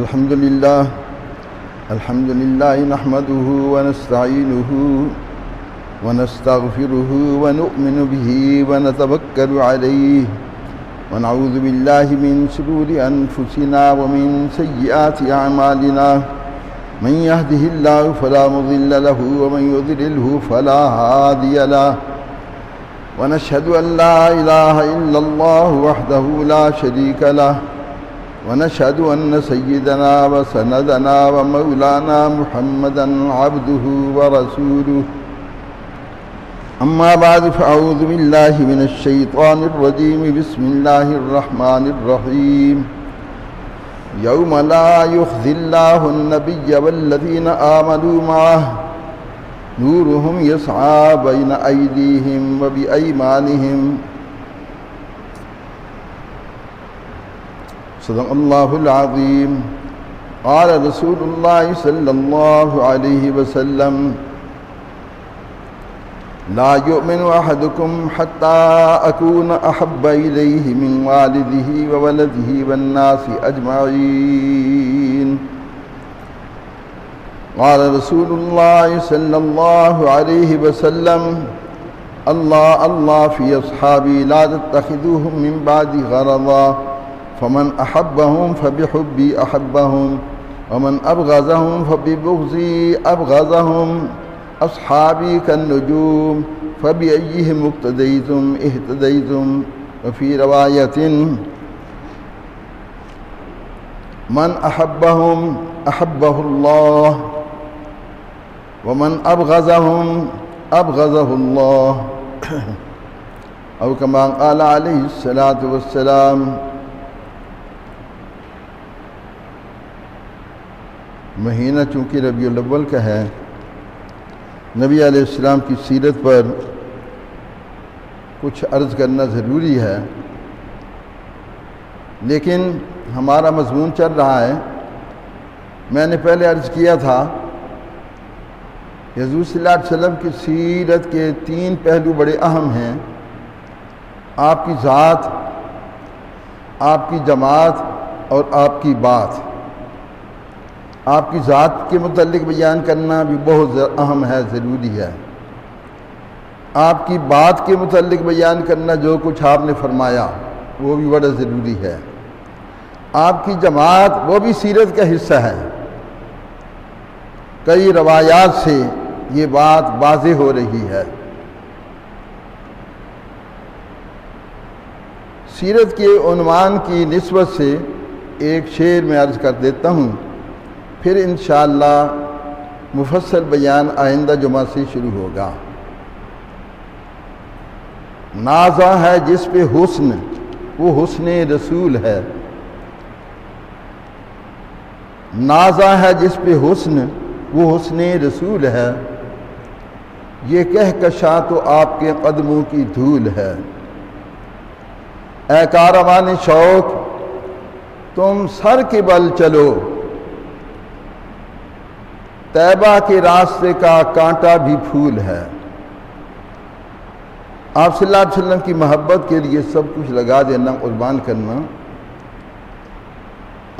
الحمد لله نحمده ونستعينه ونستغفره ونؤمن به ونتوكل عليه ونعوذ بالله من شرور أنفسنا ومن سيئات أعمالنا من يهده الله فلا مضل له ومن يضلله فلا هادي له ونشهد أن لا إله إلا الله وحده لا شريك له ونشهد أن سيدنا وسندنا ومولانا محمدا عبده ورسوله أما بعد فأعوذ بالله من الشيطان الرجيم بسم الله الرحمن الرحيم يوم لا يخزي الله النبي والذين آمنوا معه نورهم يسعى بين أيديهم وبأيمانهم صدق الله العظيم قال رسول الله صلى الله عليه وسلم لا يؤمن أحدكم حتى أكون أحب إليه من والده وولده والناس أجمعين قال رسول الله صلى الله عليه وسلم الله في أصحابي لا تتخذوهم من بعد غرضا فمن أحبهم فبحبي أحبهم ومن أبغضهم فببغضي أبغضهم أصحابي كالنجوم فبأيهم اقتديتم اهتديتم وفي رواية من أحبهم أحبه الله ومن أبغضهم أبغضه الله أو كما قال عليه الصلاة والسلام. مہینہ چونکہ ربیع الاول کا ہے، نبی علیہ السلام کی سیرت پر کچھ عرض کرنا ضروری ہے، لیکن ہمارا مضمون چل رہا ہے. میں نے پہلے عرض کیا تھا حضور صلی اللہ علیہ وسلم کی سیرت کے 3 پہلو بڑے اہم ہیں: آپ کی ذات، آپ کی جماعت اور آپ کی بات. آپ کی ذات کے متعلق بیان کرنا بھی بہت اہم ہے، ضروری ہے. آپ کی بات کے متعلق بیان کرنا، جو کچھ آپ نے فرمایا وہ بھی بڑا ضروری ہے. آپ کی جماعت وہ بھی سیرت کا حصہ ہے. کئی روایات سے یہ بات واضح ہو رہی ہے. سیرت کے عنوان کی نسبت سے ایک شعر میں عرض کر دیتا ہوں، پھر انشاءاللہ مفصل بیان آئندہ جمعہ سے شروع ہوگا. نازا ہے جس پہ حسن وہ حسن رسول ہے، نازا ہے جس پہ حسن وہ حسن رسول ہے، یہ کہکشاں تو آپ کے قدموں کی دھول ہے. اے کاروان شوق تم سر کے بل چلو، طیبہ کے راستے کا کانٹا بھی پھول ہے. آپ صلی اللہ علیہ وسلم کی محبت کے لیے سب کچھ لگا دینا، قربان کرنا،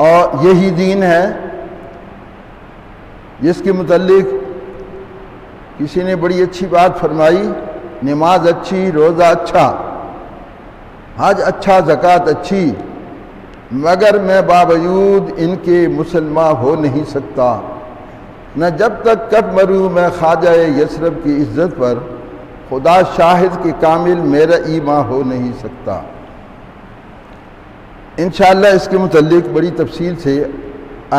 اور یہی دین ہے جس کے متعلق کسی نے بڑی اچھی بات فرمائی: نماز اچھی، روزہ اچھا، حج اچھا، زکوٰۃ اچھی، مگر میں باوجود ان کے مسلمان ہو نہیں سکتا. نہ جب تک کٹ مروں میں خواجہ یثرب کی عزت پر، خدا شاہد کے کامل میرا ایمان ہو نہیں سکتا. انشاءاللہ اس کے متعلق بڑی تفصیل سے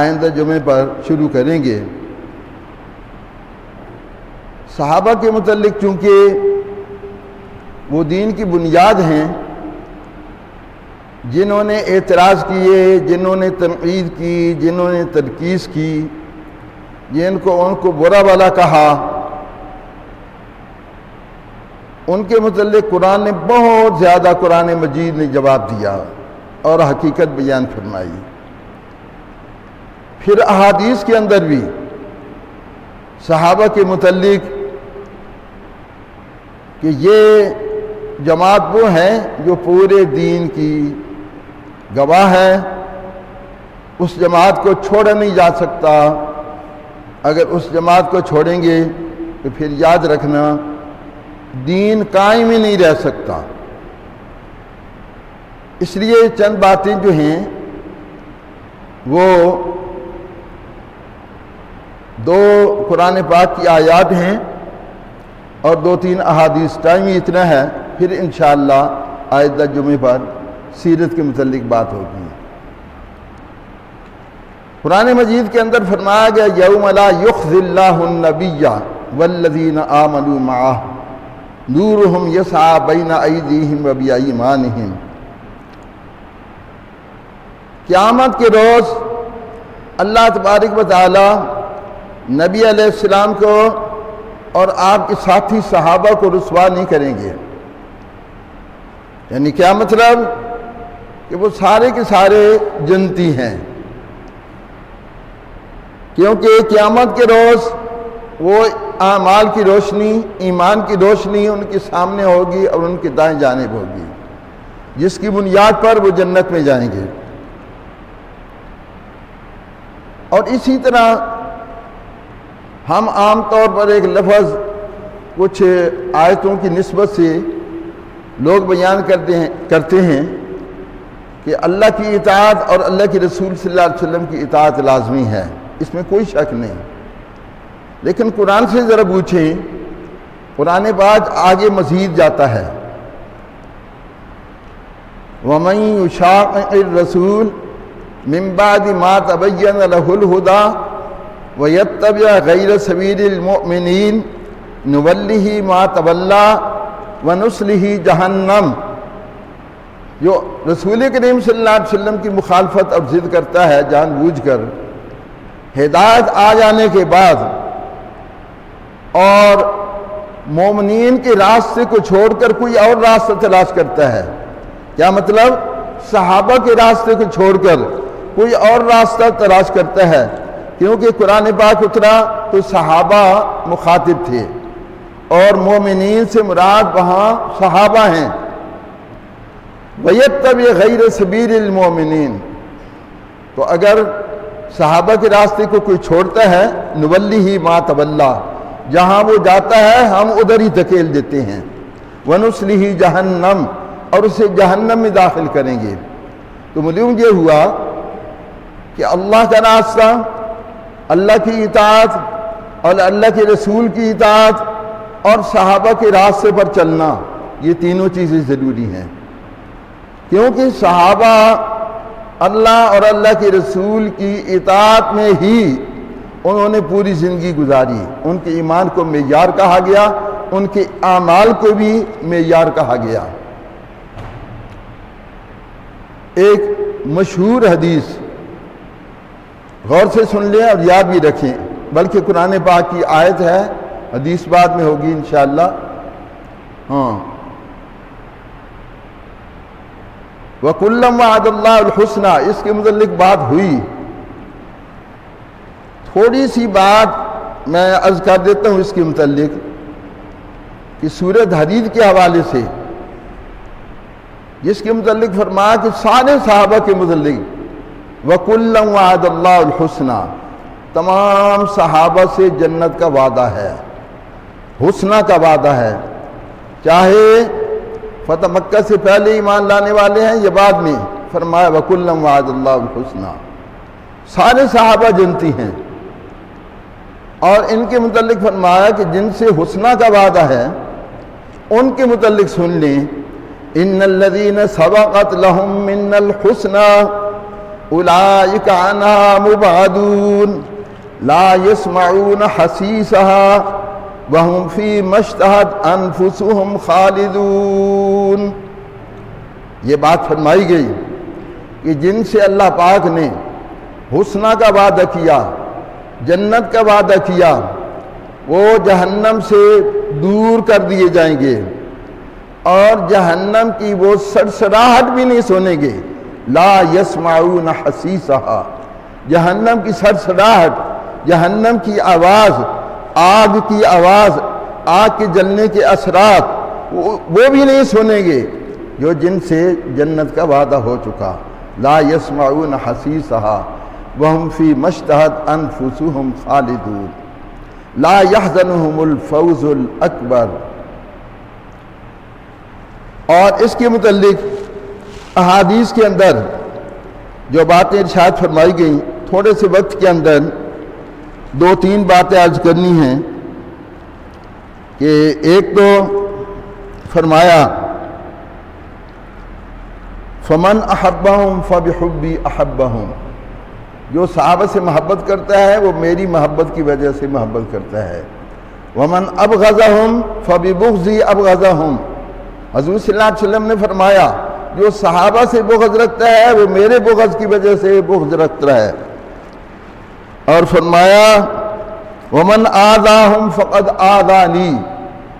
آئندہ جمعے پر شروع کریں گے. صحابہ کے متعلق چونکہ وہ دین کی بنیاد ہیں، جنہوں نے اعتراض کیے، جنہوں نے تنقید کی، جنہوں نے تنقید کی، ان کو برا بھلا کہا، ان کے متعلق قرآن نے بہت زیادہ، قرآن مجید نے جواب دیا اور حقیقت بیان فرمائی. پھر احادیث کے اندر بھی صحابہ کے متعلق کہ یہ جماعت وہ ہیں جو پورے دین کی گواہ ہے، اس جماعت کو چھوڑا نہیں جا سکتا. اگر اس جماعت کو چھوڑیں گے تو پھر یاد رکھنا دین قائم ہی نہیں رہ سکتا. اس لیے چند باتیں جو ہیں وہ دو قرآن پاک کی آیات ہیں اور 2-3 احادیث. ٹائم ہی اتنا ہے، پھر انشاءاللہ آئندہ جمعے پر سیرت کے متعلق بات ہوگی. قرآن مجید کے اندر فرمایا گیا یوم لا یخزی اللہ النبی والذین آمنوا معہ نورہم یسعی بین ایدیہم و بایمانہم. قیامت کے روز اللہ تبارک و تعالی نبی علیہ السلام کو اور آپ کے ساتھی صحابہ کو رسوا نہیں کریں گے. یعنی کیا مطلب کہ وہ سارے کے سارے جنتی ہیں، کیونکہ قیامت کے روز وہ اعمال کی روشنی، ایمان کی روشنی ان کے سامنے ہوگی اور ان کے دائیں جانب ہوگی، جس کی بنیاد پر وہ جنت میں جائیں گے. اور اسی طرح ہم عام طور پر ایک لفظ کچھ آیتوں کی نسبت سے لوگ بیان کرتے ہیں کہ اللہ کی اطاعت اور اللہ کے رسول صلی اللہ علیہ وسلم کی اطاعت لازمی ہے، اس میں کوئی شک نہیں. لیکن قرآن سے ذرا پوچھیں، قرآن پاک آگے مزید جاتا ہے وَمَن يُشَاقِقِ الرَّسُولَ مِن بَعْدِ مَا تَبَيَّنَ لَهُ الْهُدَىٰ وَيَتَّبِعْ غَيْرَ سَبِيلِ الْمُؤْمِنِينَ نُوَلِّهِ مَا تَوَلَّىٰ وَنُصْلِهِ جَهَنَّمَ. جو رسول کریم صلی اللہ علیہ وسلم کی مخالفت اور ضد کرتا ہے جان بوجھ کر، ہدایت آ جانے کے بعد اور مومنین کے راستے کو چھوڑ کر کوئی اور راستہ تلاش کرتا ہے. کیا مطلب؟ صحابہ کے راستے کو چھوڑ کر کوئی اور راستہ تلاش کرتا ہے، کیونکہ قرآن پاک اترا تو صحابہ مخاطب تھے اور مومنین سے مراد وہاں صحابہ ہیں. وَيَتَّبِعْ غَيْرَ سَبِيلِ الْمُؤْمِنِينَ، تو اگر صحابہ کے راستے کو کوئی چھوڑتا ہے نُوَلِّهِ مَا تَوَلَّىٰ، جہاں وہ جاتا ہے ہم ادھر ہی دھکیل دیتے ہیں. وَنُصْلِهِ جَهَنَّمَ، اور اسے جہنم میں داخل کریں گے. تو معلوم یہ ہوا کہ اللہ کا راستہ، اللہ کی اطاعت اور اللہ کے رسول کی اطاعت اور صحابہ کے راستے پر چلنا، یہ تینوں چیزیں ضروری ہیں. کیونکہ صحابہ اللہ اور اللہ کے رسول کی اطاعت میں ہی انہوں نے پوری زندگی گزاری. ان کے ایمان کو معیار کہا گیا، ان کے اعمال کو بھی معیار کہا گیا. ایک مشہور حدیث غور سے سن لیں اور یاد بھی رکھیں، بلکہ قرآن پاک کی آیت ہے، حدیث بعد میں ہوگی انشاءاللہ. وَكُلًّا وَعَدَ اللَّهُ الْحُسْنَىٰ، اس کے متعلق بات ہوئی. تھوڑی سی بات میں عرض کر دیتا ہوں اس کے متعلق کہ سورۃ حدید کے حوالے سے، جس کے متعلق فرمایا کہ سارے صحابہ کے متعلق وَكُلًّا وَعَدَ اللَّهُ الْحُسْنَىٰ، تمام صحابہ سے جنت کا وعدہ ہے، حسنہ کا وعدہ ہے. چاہے فتح مکہ سے پہلے ایمان لانے والے ہیں یا بعد میں، فرمایا وَكُلًّا وَعَدَ اللَّهُ الْحُسْنَىٰ، سارے صحابہ جنتی ہیں. اور ان کے متعلق فرمایا کہ جن سے حسنہ کا وعدہ ہے ان کے متعلق سن لیں، ان الذین سبقت لهم من الحسنى اولئک عنها مبعدون لا يسمعون حسیسها وهم فیما اشتہت انفسهم خالدون. یہ بات فرمائی گئی کہ جن سے اللہ پاک نے حسنہ کا وعدہ کیا، جنت کا وعدہ کیا، وہ جہنم سے دور کر دیے جائیں گے اور جہنم کی وہ سڑسڑاہٹ بھی نہیں سنیں گے. لا یسمعون حسیسہا، جہنم کی سڑسڑاہٹ، جہنم کی آواز، آگ کی آواز، آگ کے جلنے کے اثرات وہ بھی نہیں سنیں گے جو جن سے جنت کا وعدہ ہو چکا. لا یسمعون حسیسہا، وهم فی مشتہت انفسهم خالدون لا يحزنهم الفوز الاکبر۔ اور اس کے متعلق احادیث کے اندر جو باتیں ارشاد فرمائی گئیں، تھوڑے سے وقت کے اندر 2-3 باتیں عرض کرنی ہیں کہ ایک تو فرمایا فمن احبہم فبحبی احبہم، جو صحابہ سے محبت کرتا ہے وہ میری محبت کی وجہ سے محبت کرتا ہے۔ ومن ابغضہم فببغضی ابغضہم، حضور صلی اللہ علیہ وسلم نے فرمایا جو صحابہ سے بغض رکھتا ہے وہ میرے بغض کی وجہ سے بغض رکھتا ہے۔ اور فرمایا ومن آذاہم فقد آذانی،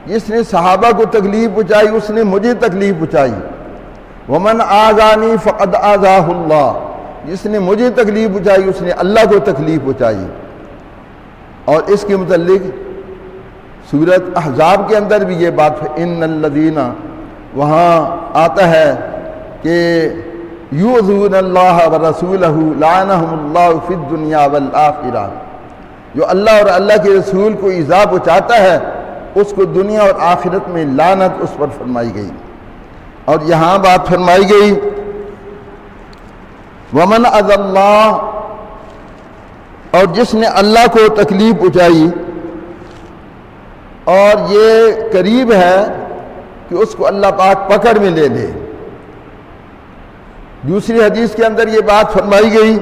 جس نے صحابہ کو تکلیف پہنچائی اس نے مجھے تکلیف پہنچائی۔ ومن آذانی فقد آذاہ اللہ، جس نے مجھے تکلیف پہنچائی اس نے اللہ کو تکلیف پہنچائی۔ اور اس کے متعلق سورۃ احزاب کے اندر بھی یہ بات ہے، ان الذین، وہاں آتا ہے کہ یؤذون اللہ ورسولہ لعنہم اللہ فی الدنیا والآخرہ، جو اللہ اور اللہ کے رسول کو ایذا پہنچاتا ہے اس کو دنیا اور آخرت میں لعنت اس پر فرمائی گئی۔ اور یہاں بات فرمائی گئی ومن اذى اللہ، اور جس نے اللہ کو تکلیف پہنچائی، اور یہ قریب ہے کہ اس کو اللہ پاک پکڑ میں لے لے۔ دوسری حدیث کے اندر یہ بات فرمائی گئی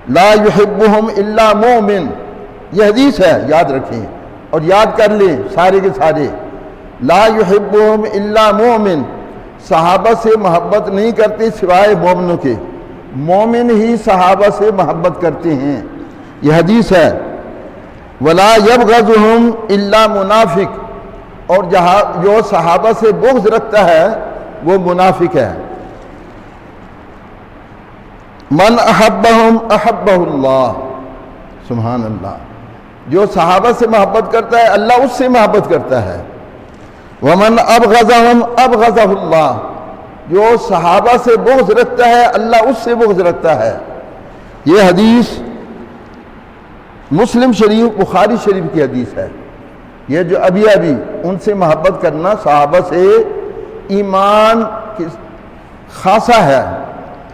لا یحبہم الا مومن، یہ حدیث ہے یاد رکھیں اور یاد کر لیں سارے کے سارے، لا یحبہم الا مومن، صحابہ سے محبت نہیں کرتے سوائے مومنوں کے، مومن ہی صحابہ سے محبت کرتے ہیں، یہ حدیث ہے۔ ولا یبغضہم الا منافق، اور جو صحابہ سے بغض رکھتا ہے وہ منافق ہے۔ من احبہم احبہ اللہ، سبحان اللہ، جو صحابہ سے محبت کرتا ہے اللہ اس سے محبت کرتا ہے۔ ومن ابغضہم ابغضہ اللہ، جو صحابہ سے بغض رکھتا ہے اللہ اس سے بغض رکھتا ہے۔ یہ حدیث مسلم شریف بخاری شریف کی حدیث ہے۔ یہ جو ابھی ان سے محبت کرنا صحابہ سے ایمان کی خاصہ ہے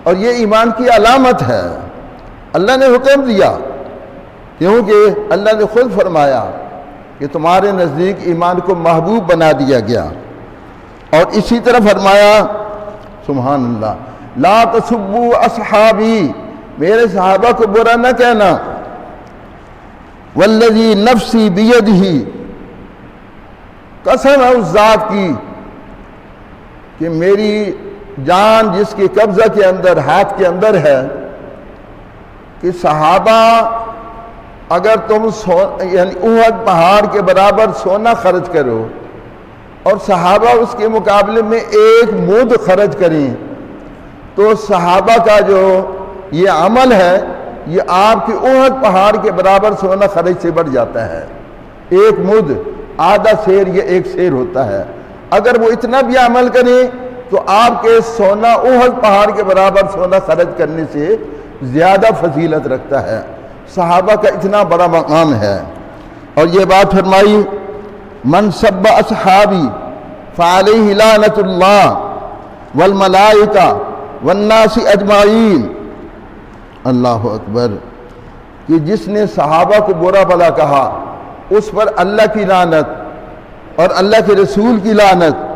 اور یہ ایمان کی علامت ہے، اللہ نے حکم دیا، کیونکہ اللہ نے خود فرمایا کہ تمہارے نزدیک ایمان کو محبوب بنا دیا گیا۔ اور اسی طرح فرمایا سبحان اللہ لا تسبوا اصحابی، میرے صحابہ کو برا نہ کہنا، والذی نفسی بیدہ، قسم ہے اس ذات کی کہ میری جان جس کے قبضہ کے اندر ہاتھ کے اندر ہے، کہ صحابہ اگر تم یعنی احد پہاڑ کے برابر سونا خرچ کرو اور صحابہ اس کے مقابلے میں ایک مد خرچ کریں تو صحابہ کا جو یہ عمل ہے یہ آپ کے احد پہاڑ کے برابر سونا خرچ سے بڑھ جاتا ہے۔ ایک مد، آدھا سیر، یہ ایک سیر ہوتا ہے۔ اگر وہ اتنا بھی عمل کریں تو آپ کے سونا احد پہاڑ کے برابر سونا خرچ کرنے سے زیادہ فضیلت رکھتا ہے۔ صحابہ کا اتنا بڑا مقام ہے۔ اور یہ بات فرمائی من سب اصحابی فعلیہ لعنت اللہ والملائکہ والناس اجمعین، اللہ اکبر، کہ جس نے صحابہ کو برا بھلا کہا اس پر اللہ کی لعنت اور اللہ کے رسول کی لعنت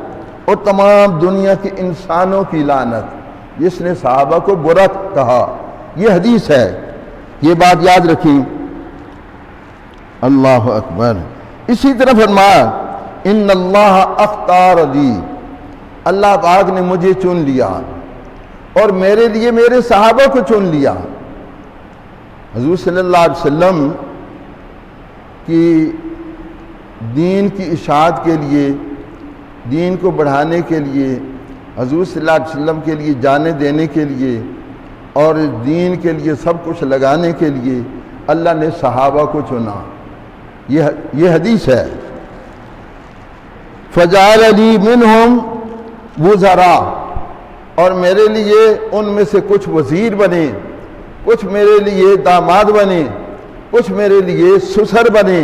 اور تمام دنیا کے انسانوں کی لعنت، جس نے صحابہ کو برا کہا، یہ حدیث ہے، یہ بات یاد رکھیں۔ اللہ اکبر۔ اسی طرح فرمایا ان اللہ اختار لی، اللہ پاک نے مجھے چن لیا اور میرے لیے میرے صحابہ کو چن لیا۔ حضور صلی اللہ علیہ وسلم کی دین کی اشاعت کے لیے، دین کو بڑھانے کے لیے، حضور صلی اللہ علیہ وسلم کے لیے جانیں دینے کے لیے اور دین کے لیے سب کچھ لگانے کے لیے اللہ نے صحابہ کو چنا، یہ حدیث ہے۔ فجعل لی منہم وزراء، اور میرے لیے ان میں سے کچھ وزیر بنے، کچھ میرے لیے داماد بنے، کچھ میرے لیے سسر بنے،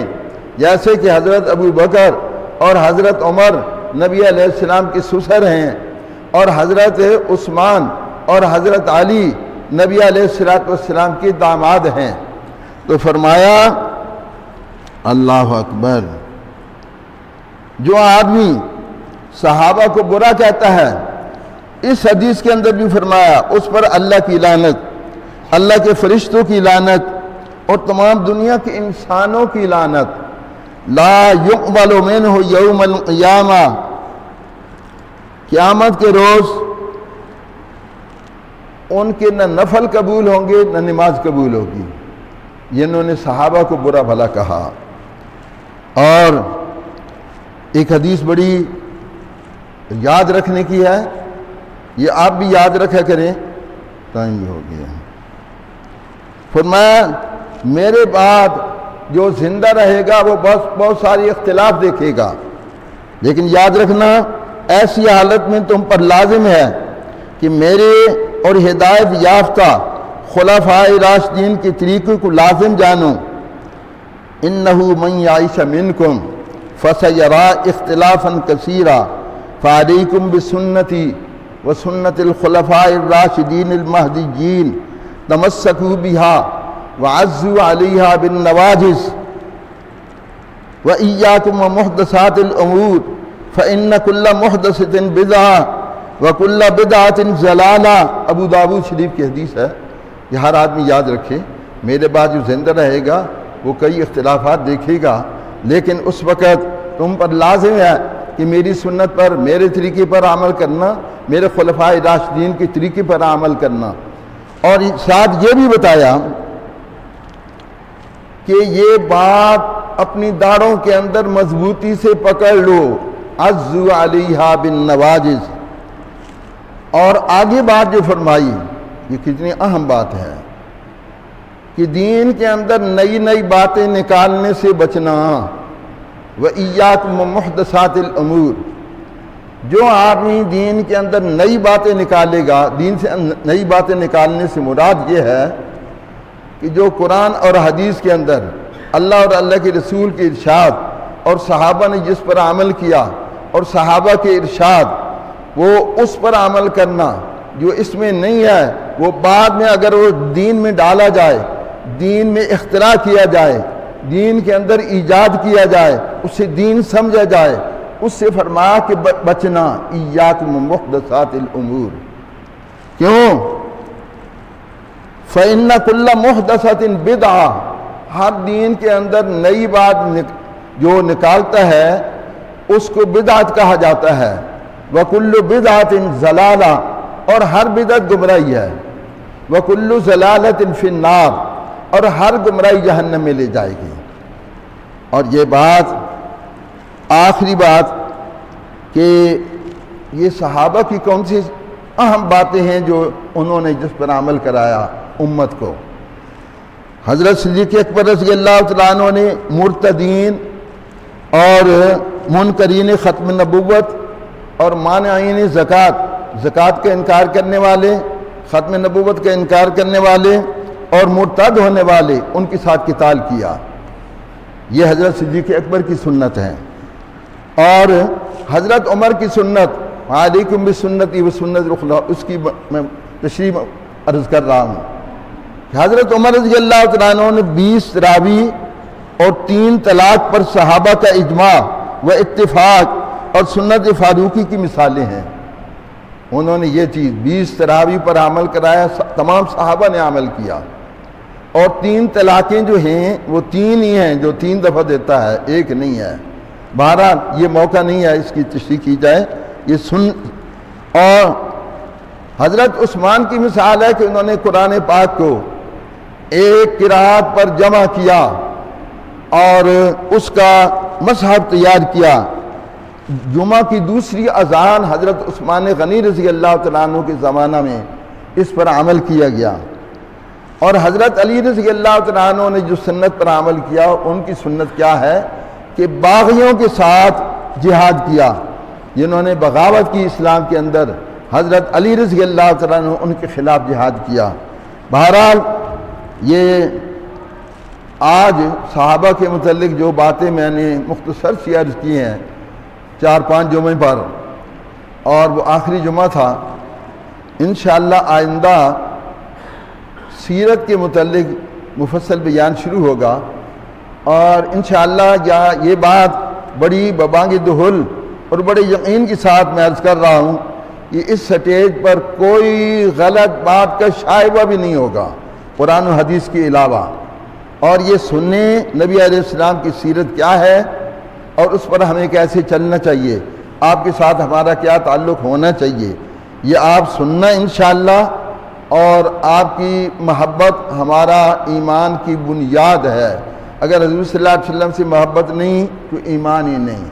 جیسے کہ حضرت ابو بکر اور حضرت عمر نبی علیہ السلام کے سسر ہیں، اور حضرت عثمان اور حضرت علی نبی علیہ السلام کے داماد ہیں۔ تو فرمایا اللہ اکبر، جو آدمی صحابہ کو برا کہتا ہے، اس حدیث کے اندر بھی فرمایا اس پر اللہ کی لعنت، اللہ کے فرشتوں کی لعنت اور تمام دنیا کے انسانوں کی لعنت۔ لا يقبل منہ یوم القیامہ، قیامت کے روز ان کے نہ نفل قبول ہوں گے نہ نماز قبول ہوگی، جنہوں نے صحابہ کو برا بھلا کہا۔ اور ایک حدیث بڑی یاد رکھنے کی ہے، یہ آپ بھی یاد رکھا کریں، ٹائم بھی ہو گیا۔ فرمایا میرے بعد جو زندہ رہے گا وہ بہت ساری اختلاف دیکھے گا، لیکن یاد رکھنا ایسی حالت میں تم پر لازم ہے کہ میرے اور ہدایت یافتہ خلفائے راشدین کے طریقے کو لازم جانو۔ انہ من یعش منکم فسیرا اختلافا کثیرا فعلیکم بسنتی وسنت الخلفاء الراشدین المہدیین تمسکوا بہا وعزوا علیہا بالنواجذ وإیاکم ومحدثات الامور فإن کل محدثۃ بدعہ وکل بدعۃ ضلالہ۔ ابو داؤد شریف کی حدیث ہے، یہ ہر آدمی یاد رکھے، میرے بعد جو زندہ رہے گا وہ کئی اختلافات دیکھے گا، لیکن اس وقت تم پر لازم ہے کہ میری سنت پر، میرے طریقے پر عمل کرنا، میرے خلفائے راشدین کے طریقے پر عمل کرنا۔ اور ساتھ یہ بھی بتایا کہ یہ بات اپنی داڑھوں کے اندر مضبوطی سے پکڑ لو، عزوا علیہا بالنواجذ۔ اور آگے بات جو فرمائی، یہ کتنی اہم بات ہے کہ دین کے اندر نئی نئی باتیں نکالنے سے بچنا۔ وَإِيَّاكُمْ وَمُحْدَثَاتِ الْأُمُورِ، جو آدمی دین کے اندر نئی باتیں نکالے گا، دین سے نئی باتیں نکالنے سے مراد یہ ہے کہ جو قرآن اور حدیث کے اندر اللہ اور اللہ کے رسول کے ارشاد اور صحابہ نے جس پر عمل کیا اور صحابہ کے ارشاد، وہ اس پر عمل کرنا۔ جو اس میں نہیں ہے وہ بعد میں اگر وہ دین میں ڈالا جائے، دین میں اختراع کیا جائے، دین کے اندر ایجاد کیا جائے، اسے دین سمجھا جائے، اس سے فرمایا کہ بچنا۔ ایاکم محدثات الامور، کیوں؟ فإن کل محدثۃ بدعہ، ہر دین کے اندر نئی بات جو نکالتا ہے اس کو بدعت کہا جاتا ہے۔ وَكُلُّ بِدْعَةٍ ضَلَالَةٍ، اور ہر بدعت گمراہی ہے۔ وَكُلُّ ضَلَالَةٍ فِي النَّارِ، اور ہر گمراہی جہنم میں لے جائے گی۔ اور یہ بات آخری بات کہ یہ صحابہ کی کون سی اہم باتیں ہیں جو انہوں نے جس پر عمل کرایا امت کو۔ حضرت صدیق اکبر رضی اللہ تعالیٰ عنہ نے مرتدین اور منکرین ختم نبوت اور مانعین زکوٰۃ کا انکار کرنے والے، ختم نبوت کا انکار کرنے والے اور مرتد ہونے والے، ان کے ساتھ قتال کیا۔ یہ حضرت صدیق اکبر کی سنت ہے۔ اور حضرت عمر کی سنت، علیکم بسنتی وسنت الخلفاء، اس کی میں تشریح عرض کر رہا ہوں۔ حضرت عمر رضی اللہ تعالیٰ عنہ نے 20 تراویح اور 3 طلاق پر صحابہ کا اجماع و اتفاق اور سنت فاروقی کی مثالیں ہیں۔ انہوں نے یہ چیز 20 تراویح پر عمل کرایا، تمام صحابہ نے عمل کیا۔ اور 3 طلاقیں جو ہیں وہ 3 ہی ہیں جو 3 دفعہ دیتا ہے، ایک نہیں ہے۔ بہرحال یہ موقع نہیں ہے اس کی تشریح کی جائے، یہ سن۔ اور حضرت عثمان کی مثال ہے کہ انہوں نے قرآن پاک کو ایک قرات پر جمع کیا اور اس کا مصحف تیار کیا۔ جمعہ کی دوسری اذان حضرت عثمان غنی رضی اللہ تعالیٰ عنہ کے زمانہ میں اس پر عمل کیا گیا۔ اور حضرت علی رضی اللہ تعالیٰ عنہ نے جو سنت پر عمل کیا، ان کی سنت کیا ہے کہ باغیوں کے ساتھ جہاد کیا، جنہوں نے بغاوت کی اسلام کے اندر، حضرت علی رضی اللہ تعالیٰ عنہ ان کے خلاف جہاد کیا۔ بہرحال یہ آج صحابہ کے متعلق جو باتیں میں نے مختصر سی عرض کی ہیں 4-5 جمعے پر، اور وہ آخری جمعہ تھا، انشاءاللہ آئندہ سیرت کے متعلق مفصل بیان شروع ہوگا، اور انشاءاللہ یہ بات بڑی ببانگ دہل اور بڑے یقین کے ساتھ میں عرض کر رہا ہوں کہ اس سٹیج پر کوئی غلط بات کا شائبہ بھی نہیں ہوگا قرآن و حدیث کے علاوہ، اور یہ سننے نبی علیہ السلام کی سیرت کیا ہے اور اس پر ہمیں کیسے چلنا چاہیے، آپ کے ساتھ ہمارا کیا تعلق ہونا چاہیے، یہ آپ سننا انشاءاللہ، اور آپ کی محبت ہمارا ایمان کی بنیاد ہے۔ اگر حضور صلی اللہ علیہ وسلم سے محبت نہیں تو ایمان ہی نہیں۔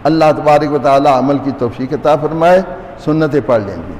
اللہ تبارک و تعالی عمل کی توفیق عطا فرمائے۔ سنتیں پڑھ لیں گے۔